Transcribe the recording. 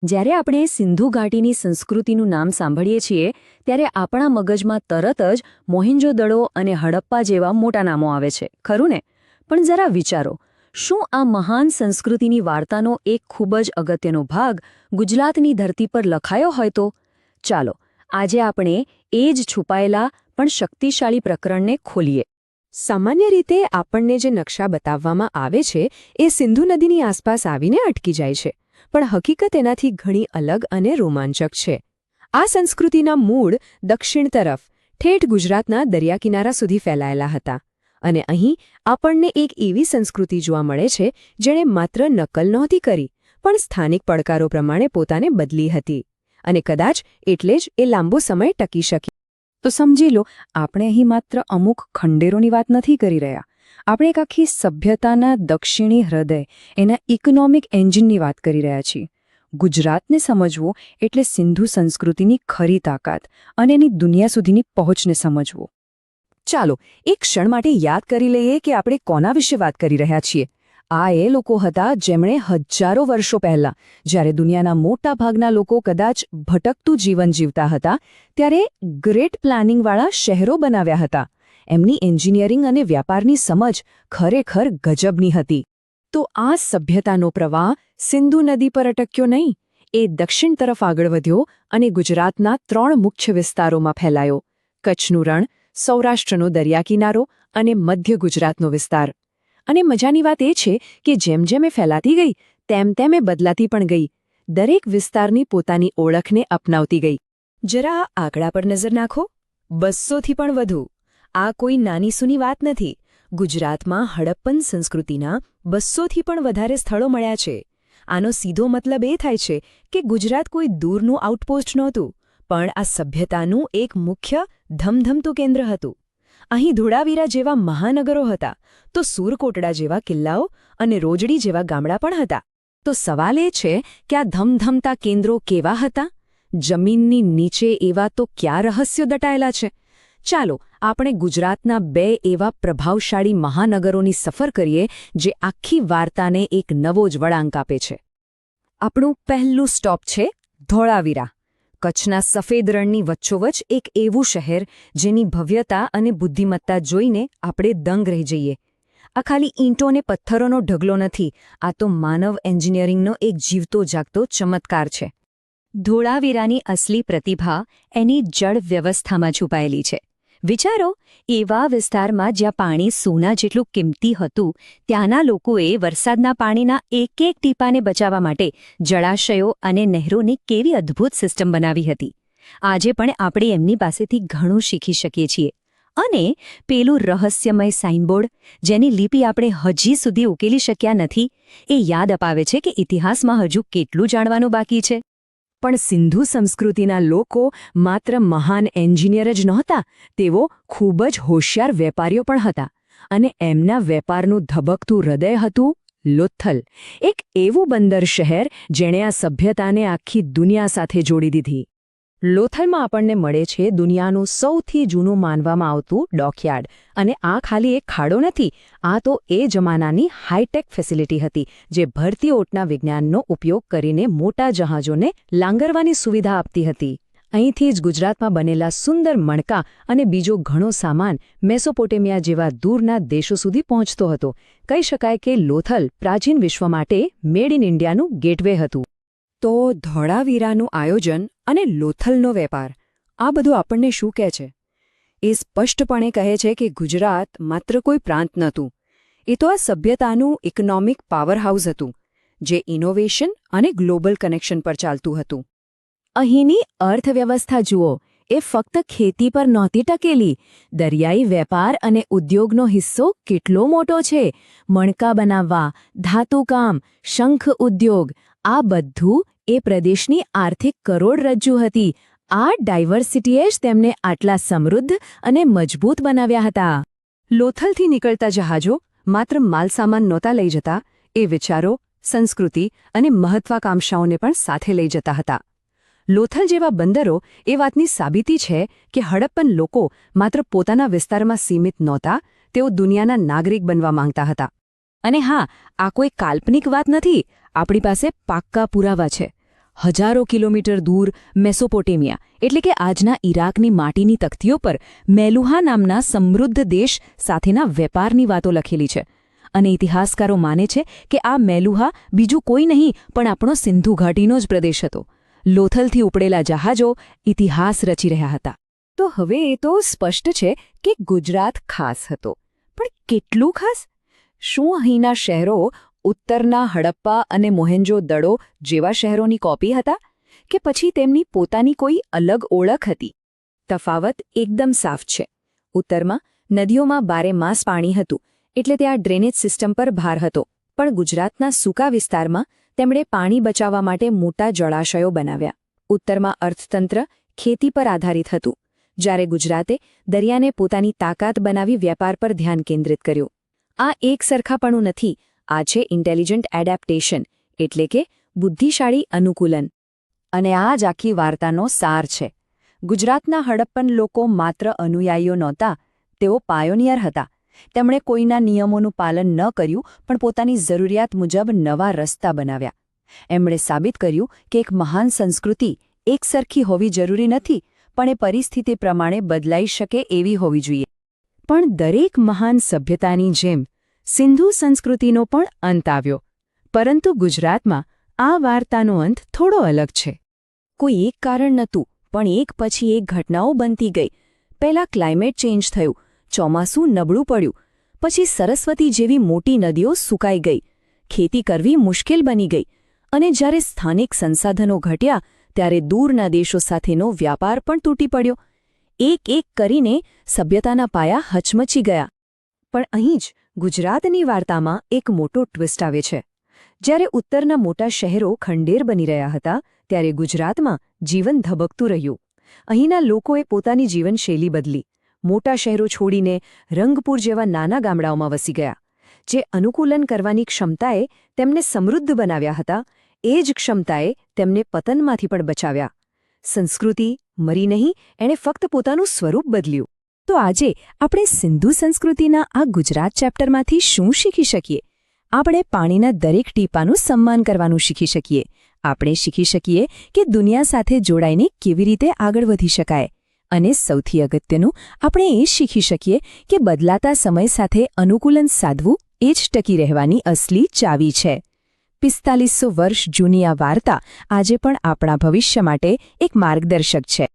જ્યારે આપણે સિંધુ ઘાટીની સંસ્કૃતિનું નામ સાંભળીએ છીએ ત્યારે આપણા મગજમાં તરત જ મોહેન્જો-દડો અને હડપ્પા જેવા મોટા નામો આવે છે, ખરું ને? પણ જરા વિચારો, શું આ મહાન સંસ્કૃતિની વાર્તાનો એક ખૂબ જ અગત્યનો ભાગ ગુજરાતની ધરતી પર લખાયો હોય તો? ચાલો, આજે આપણે એ જ છુપાયેલા પણ શક્તિશાળી પ્રકરણને ખોલીએ. સામાન્ય રીતે આપણને જે નકશા બતાવવામાં આવે છે એ સિંધુ નદીની આસપાસ આવીને અટકી જાય છે, પણ હકીકત એનાથી ઘણી અલગ અને રોમાંચક છે. આ સંસ્કૃતિના મૂળ દક્ષિણ તરફ ઠેઠ ગુજરાતના દરિયાકિનારા સુધી ફેલાયેલા હતા, અને અહીં આપણને એક એવી સંસ્કૃતિ જોવા મળે છે જેણે માત્ર નકલ નહોતી કરી, પણ સ્થાનિક પડકારો પ્રમાણે પોતાને બદલી હતી, અને કદાચ એટલે જ એ લાંબો સમય ટકી શકી. તો સમજી લો, આપણે અહીં માત્ર અમુક ખંડેરોની વાત નથી કરી રહ્યા. આપણે એક આખી સભ્યતાના દક્ષિણી હૃદય, એના ઇકોનોમિક એન્જિનની વાત કરી રહ્યા છીએ. ગુજરાતને સમજવું એટલે સિંધુ સંસ્કૃતિની ખરી તાકાત અને એની દુનિયા સુધીની પહોંચને સમજવું. ચાલો એક ક્ષણ માટે યાદ કરી લઈએ કે આપણે કોના વિશે વાત કરી રહ્યા છીએ. આ એ લોકો હતા જેમણે હજારો વર્ષો પહેલાં, જ્યારે દુનિયાના મોટા ભાગના લોકો કદાચ ભટકતું જીવન જીવતા હતા, ત્યારે ગ્રેટ પ્લાનિંગવાળા શહેરો બનાવ્યા હતા. એમની એન્જિનિયરિંગ અને વ્યાપારની સમજ ખરેખર ગજબની હતી. તો આ સભ્યતાનો પ્રવાહ સિંધુ નદી પર અટક્યો નહીં, એ દક્ષિણ તરફ આગળ વધ્યો અને ગુજરાતના 3 મુખ્ય વિસ્તારોમાં ફેલાયો: કચ્છનું રણ, સૌરાષ્ટ્રનો દરિયાકિનારો અને મધ્ય ગુજરાતનો વિસ્તાર. અને મજાની વાત એ છે કે જેમ જેમ એ ફેલાતી ગઈ તેમ તેમ એ બદલાતી પણ ગઈ, દરેક વિસ્તારની પોતાની ઓળખને અપનાવતી ગઈ. જરા આ આંકડા પર નજર નાખો, 200થી પણ વધુ. આ કોઈ નાની સૂની વાત નથી. ગુજરાતમાં હડપ્પન સંસ્કૃતિના 200થી પણ વધારે સ્થળો મળ્યા છે. આનો સીધો મતલબ એ થાય છે કે ગુજરાત કોઈ દૂરનું આઉટપોસ્ટ નહોતું, પણ આ સભ્યતાનું એક મુખ્ય ધમધમતું કેન્દ્ર હતું. અહીં ધોળાવીરા જેવા મહાનગરો હતા, તો સુરકોટડા જેવા કિલ્લાઓ અને રોજડી જેવા ગામડા પણ હતા. તો સવાલ એ છે કે આ ધમધમતા કેન્દ્રો કેવા હતા? જમીનની નીચે એવા તો ક્યાં રહસ્યો દટાયેલા છે? ચાલો આપણે ગુજરાતના 2 એવા પ્રભાવશાળી મહાનગરોની સફર કરીએ જે આખી વાર્તાને એક નવો જ વળાંક આપે છે. આપણું પહેલું સ્ટોપ છે ધોળાવીરા. કચ્છના સફેદ રણની વચ્ચોવચ્ચ એક એવું શહેર જેની ભવ્યતા અને બુદ્ધિમત્તા જોઈને આપણે દંગ રહી જઈએ. આ ખાલી ઈંટો અને પથ્થરોનો ઢગલો નથી, આ તો માનવ એન્જિનિયરિંગનો એક જીવતો જાગતો ચમત્કાર છે. ધોળાવીરાની અસલી પ્રતિભા એની જળ વ્યવસ્થામાં છુપાયેલી છે. વિચારો, એવા વિસ્તારમાં જ્યાં પાણી સોના જેટલું કિંમતી હતું, ત્યાંના લોકોએ વરસાદના પાણીના એક એક ટીપાને બચાવવા માટે જળાશયો અને નહેરોની કેવી અદ્ભુત સિસ્ટમ બનાવી હતી. આજે પણ આપણે એમની પાસેથી ઘણું શીખી શકીએ છીએ. અને પેલું રહસ્યમય સાઇનબોર્ડ, જેની લિપિ આપણે હજી સુધી ઉકેલી શક્યા નથી, એ યાદ અપાવે છે કે ઇતિહાસમાં હજુ કેટલું જાણવાનું બાકી છે. પણ સિંધુ સંસ્કૃતિના લોકો માત્ર મહાન એન્જિનિયર જ નહોતા, તેઓ ખૂબ જ હોશિયાર વેપારીઓ પણ હતા. અને એમના વેપારનું ધબકતું હૃદય હતું લોથલ, એક એવું બંદર શહેર જેણે આ સભ્યતાને આખી દુનિયા સાથે જોડી દીધી. લોથલમાં આપણને મળે છે દુનિયાનું સૌથી જૂનું માનવામાં આવતું ડોકયાર્ડ. અને આ ખાલી એક ખાડો નથી, આ તો એ જમાનાની હાઈટેક ફેસિલિટી હતી જે ભરતી ઓટના વિજ્ઞાનનો ઉપયોગ કરીને મોટા જહાજોને લાંગરવાની સુવિધા આપતી હતી. અહીંથી જ ગુજરાતમાં બનેલા સુંદર મણકા અને બીજો ઘણો સામાન મેસોપોટેમિયા જેવા દૂરના દેશો સુધી પહોંચતો હતો. કહી શકાય કે લોથલ પ્રાચીન વિશ્વ માટે મેડ ઇન ઇન્ડિયાનું ગેટવે હતું. તો ધોળાવીરાનું આયોજન અને લોથલનો વેપાર, આ બધું આપણને શું કહે છે? એ સ્પષ્ટપણે કહે છે કે ગુજરાત માત્ર કોઈ પ્રાંત નહોતું, એ તો આ સભ્યતાનું ઇકોનોમિક પાવરહાઉસ હતું, જે ઇનોવેશન અને ગ્લોબલ કનેક્શન પર ચાલતું હતું. અહીંની અર્થવ્યવસ્થા જુઓ, એ ફક્ત ખેતી પર નહોતી ટકેલી. દરિયાઈ વેપાર અને ઉદ્યોગનો હિસ્સો કેટલો મોટો છે. મણકા બનાવવા, ધાતુકામ, શંખ ઉદ્યોગ, આ બધું એ પ્રદેશની આર્થિક કરોડરજ્જુ હતી. આ ડાયવર્સિટીએ જ તેમને આટલા સમૃદ્ધ અને મજબૂત બનાવ્યા હતા. લોથલથી નીકળતા જહાજો માત્ર માલસામાન નહોતા લઈ જતા, એ વિચારો, સંસ્કૃતિ અને મહત્વાકાંક્ષાઓને પણ સાથે લઈ જતા હતા. લોથલ જેવા બંદરો એ વાતની સાબિતી છે કે હડપ્પન લોકો માત્ર પોતાના વિસ્તારમાં સીમિત નહોતા, તેઓ દુનિયાના નાગરિક બનવા માંગતા હતા. અને હા, આ કોઈ કાલ્પનિક વાત નથી, આપણી પાસે પાક્કા પુરાવા છે. હજારો કિલોમીટર દૂર મેસોપોટેમિયા એટલે કે આજના ઈરાકની માટીની તખ્તીઓ પર મેલુહા નામના સમૃદ્ધ દેશ સાથેના વેપારની વાતો લખેલી છે અને ઇતિહાસકારો માને છે કે આ મેલુહા બીજું કોઈ નહીં પણ આપણો સિંધુ ઘાટીનો જ પ્રદેશ હતો. લોથલથી ઉપડેલા જહાજો ઇતિહાસ રચી રહ્યા હતા. તો હવે એ તો સ્પષ્ટ છે કે ગુજરાત ખાસ હતો, પણ કેટલું ખાસ? શું અહીંના શહેરો ઉત્તરના હડપ્પા અને મોહેન્જો દડો જેવા શહેરોની કોપી હતા કે પછી તેમની પોતાની કોઈ અલગ ઓળખ હતી? તફાવત એકદમ સાફ છે. ઉત્તરમાં નદીઓમાં બારેમાસ પાણી હતું એટલે ત્યાં ડ્રેનેજ સિસ્ટમ પર ભાર હતો, પણ ગુજરાતના સૂકા વિસ્તારમાં તેમણે પાણી બચાવવા માટે મોટા જળાશયો બનાવ્યા. ઉત્તરમાં અર્થતંત્ર ખેતી પર આધારિત હતું, જ્યારે ગુજરાતે દરિયાને પોતાની તાકાત બનાવી વેપાર પર ધ્યાન કેન્દ્રિત કર્યું. આ એક સરખાપણું નથી, આ છે ઇન્ટેલિજન્ટ એડેપ્ટેશન એટલે કે બુદ્ધિશાળી અનુકૂલન. અને આ જ આખી વાર્તાનો સાર છે. ગુજરાતના હડપ્પન લોકો માત્ર અનુયાયીઓ નહોતા, તેઓ પાયોનિયર હતા. તેમણે કોઈના નિયમોનું પાલન ન કર્યું પણ પોતાની જરૂરિયાત મુજબ નવા રસ્તા બનાવ્યા. એમણે સાબિત કર્યું કે એક મહાન સંસ્કૃતિ એકસરખી હોવી જરૂરી નથી, પણ એ પરિસ્થિતિ પ્રમાણે બદલાઈ શકે એવી હોવી જોઈએ. પણ દરેક મહાન સભ્યતાની જેમ સિંધુ સંસ્કૃતિનો પણ અંત આવ્યો. પરંતુ ગુજરાતમાં આ વાર્તાનો અંત થોડો અલગ છે. કોઈ એક કારણ નહોતું, પણ એક પછી એક ઘટનાઓ બનતી ગઈ. પહેલાં ક્લાઇમેટ ચેન્જ થયું, ચોમાસું નબળું પડ્યું, પછી સરસ્વતી જેવી મોટી નદીઓ સૂકાઈ ગઈ, ખેતી કરવી મુશ્કેલ બની ગઈ, અને જ્યારે સ્થાનિક સંસાધનો ઘટ્યા ત્યારે દૂરના દેશો સાથેનો વ્યાપાર પણ તૂટી પડ્યો. એક એક કરીને સભ્યતાના પાયા હચમચી ગયા. પણ અહીં જ ગુજરાતની વાર્તામાં એક મોટો ટ્વિસ્ટ આવે છે. જ્યારે ઉત્તરના મોટા શહેરો ખંડેર બની રહ્યા હતા, ત્યારે ગુજરાતમાં જીવન ધબકતું રહ્યું. અહીંના લોકોએ પોતાની જીવનશૈલી બદલી. મોટા શહેરો છોડીને રંગપુર જેવા નાના ગામડાઓમાં વસી ગયા. જે અનુકૂલન કરવાની ક્ષમતાએ તેમને સમૃદ્ધ બનાવ્યા હતા, એ જ ક્ષમતાએ તેમને પતનમાંથી પણ બચાવ્યા. સંસ્કૃતિ મરી નહીં, એણે ફક્ત પોતાનું સ્વરૂપ બદલ્યું. તો આજે આપણે સિંધુ સંસ્કૃતિના આ ગુજરાત ચેપ્ટરમાંથી શું શીખી શકીએ? આપણે પાણીના દરેક ટીપાનું સન્માન કરવાનું શીખી શકીએ. આપણે શીખી શકીએ કે દુનિયા સાથે જોડાઈને કેવી રીતે આગળ વધી શકાય. અને સૌથી અગત્યનું, આપણે એ શીખી શકીએ કે બદલાતા સમય સાથે અનુકૂલન સાધવું એ જ ટકી રહેવાની અસલી ચાવી છે. 4500 વર્ષ જૂની આ વાર્તા આજે પણ આપણા ભવિષ્ય માટે એક માર્ગદર્શક છે.